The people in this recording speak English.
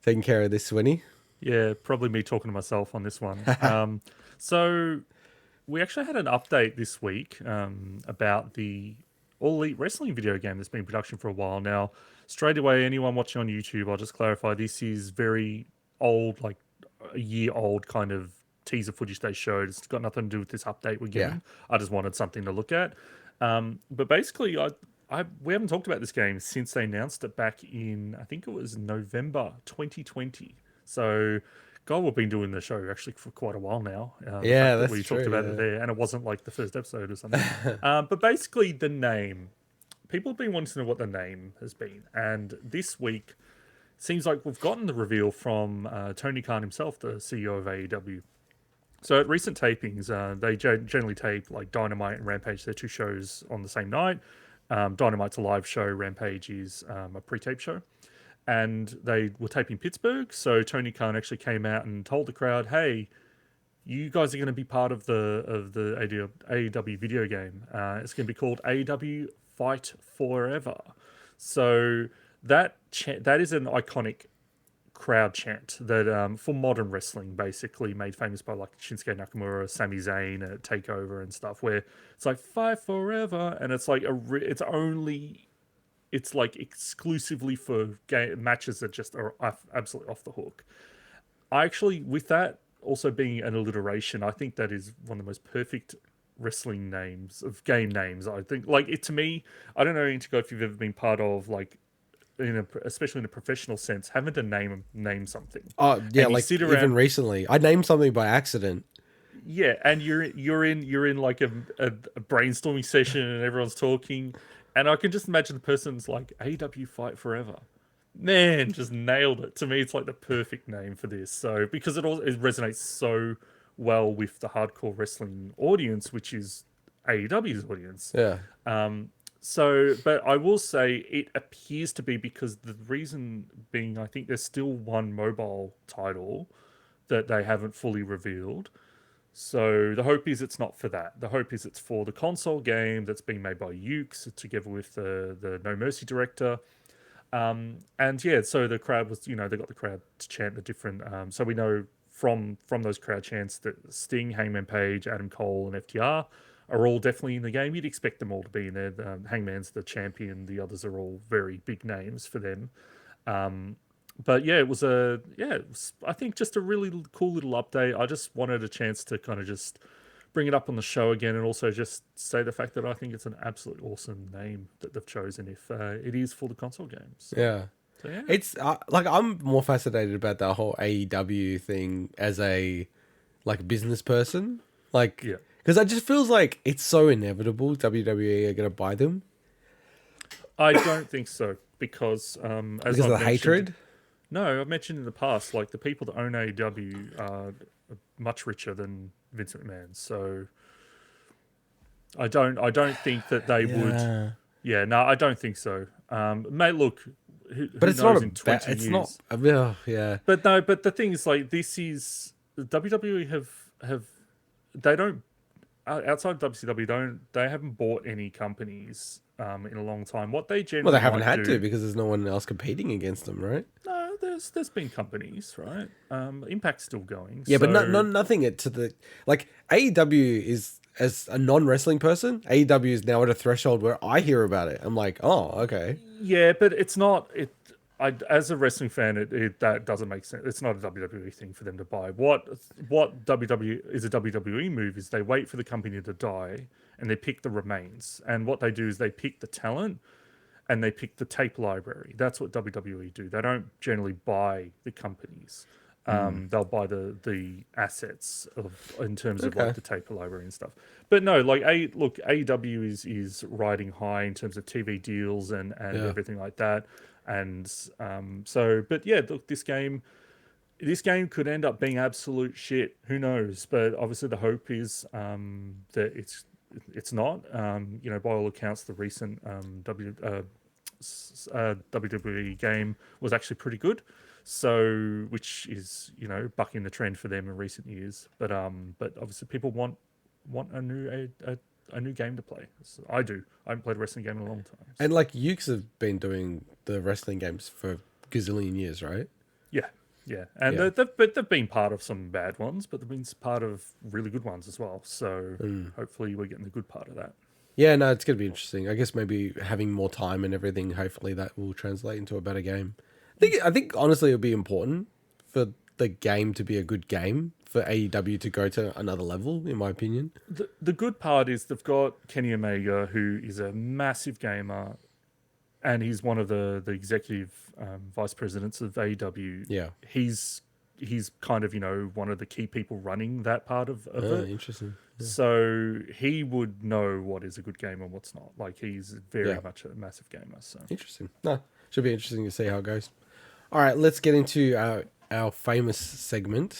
taking care of this, Winnie? Yeah, probably me talking to myself on this one. So we actually had an update this week about the All Elite Wrestling video game that's been in production for a while now. Straight away, anyone watching on YouTube, I'll just clarify this is very old, like a year old kind of teaser footage they showed. It's got nothing to do with this update we're Yeah. given. I just wanted something to look at. But basically, we haven't talked about this game since they announced it back in, I think it was November 2020. So, God, we've been doing the show actually for quite a while now. The Yeah, fact that that's we true. talked about it Yeah. there, and it wasn't like the first episode or something. But basically, the name. People have been wanting to know what the name has been. And this week, seems like we've gotten the reveal from Tony Khan himself, the CEO of AEW. So at recent tapings, they generally tape like Dynamite and Rampage, their two shows on the same night. Dynamite's a live show, Rampage is a pre-tape show. And they were taping Pittsburgh, so Tony Khan actually came out and told the crowd, "Hey, you guys are going to be part of the AEW video game. It's going to be called AEW Fight Forever." So that is an iconic crowd chant that for modern wrestling, basically made famous by like Shinsuke Nakamura, Sami Zayn at Takeover and stuff, where it's like "Fight Forever," and it's like it's like exclusively for matches that just are absolutely off the hook. I actually, with that also being an alliteration, I think that is one of the most perfect wrestling names of game names. I think, like it to me, I don't know, Intigo, if you've ever been part of like especially in a professional sense, having to name something, Oh, yeah, and you like sit even around, recently, I named something by accident. yeah, and you're in like a brainstorming session and everyone's talking, and I can just imagine the person's like AW Fight Forever. Man, just nailed it. To me, it's like the perfect name for this. So because it resonates so well with the hardcore wrestling audience, which is AEW's audience. Yeah. But I will say it appears to be because the reason being, I think there's still one mobile title that they haven't fully revealed. So the hope is it's not for that. The hope is it's for the console game that's being made by Ukes together with the No Mercy director. And yeah, so the crowd was, they got the crowd to chant the different. So we know from those crowd chants that Sting, Hangman Page, Adam Cole, and FTR are all definitely in the game. You'd expect them all to be in there. Hangman's the champion. The others are all very big names for them. But yeah, it was, I think, just a really cool little update. I just wanted a chance to kind of just bring it up on the show again, and also just say the fact that I think it's an absolute awesome name that they've chosen if it is for the console games. Yeah. So yeah, It's like I'm more fascinated about that whole AEW thing as a like business person, like yeah. because it just feels like it's so inevitable WWE are gonna buy them I don't think so because as because of I've the mentioned, hatred. no, I've mentioned in the past, like the people that own AEW are much richer than Vince McMahon. So I don't think that they would. Yeah, Yeah, no, I don't think so. Mate, look, but who it's not knows a in bad. 20 It's not. years? Yeah, But no, but the thing is, like, this is WWE have they don't outside of WCW they haven't bought any companies in a long time. What they well, they generally haven't might had to do, because there's no one else competing against them, right? no, there's been companies, right? Impact's still going, Yeah, but so nothing to the like AEW is as a non wrestling person. AEW is now at a threshold where I hear about it. I'm like, oh, okay. yeah, but it's not it. As a wrestling fan, that doesn't make sense. It's not a WWE thing for them to buy. What WWE is a WWE move is they wait for the company to die and they pick the remains. And what they do is they pick the talent and they pick the tape library. That's what WWE do. They don't generally buy the companies. They'll buy the assets in terms of Okay. like the tape library and stuff. But no, like AEW is riding high in terms of TV deals and Yeah. everything like that. And but yeah, look, this game could end up being absolute shit. Who knows? But obviously, the hope is that it's not. By all accounts, the recent WWE game was actually pretty good. So, which is bucking the trend for them in recent years. But obviously, people want a new game to play. So I do. I haven't played a wrestling game in a long time. So. And like Ukes have been doing the wrestling games for gazillion years, right? Yeah, yeah, and Yeah. they've been part of some bad ones, but they've been part of really good ones as well. So hopefully we're getting the good part of that. Yeah, no, it's going to be interesting. I guess maybe having more time and everything, hopefully that will translate into a better game. I think honestly it'll be important for the game to be a good game for AEW to go to another level, in my opinion. The good part is they've got Kenny Omega, who is a massive gamer, and he's one of the executive vice presidents of AEW. Yeah. He's kind of one of the key people running that part of it. Interesting. So he would know what is a good game and what's not. Like he's very Yeah. much a massive gamer. So Interesting. No, should be interesting to see how it goes. All right, let's get into our famous segment.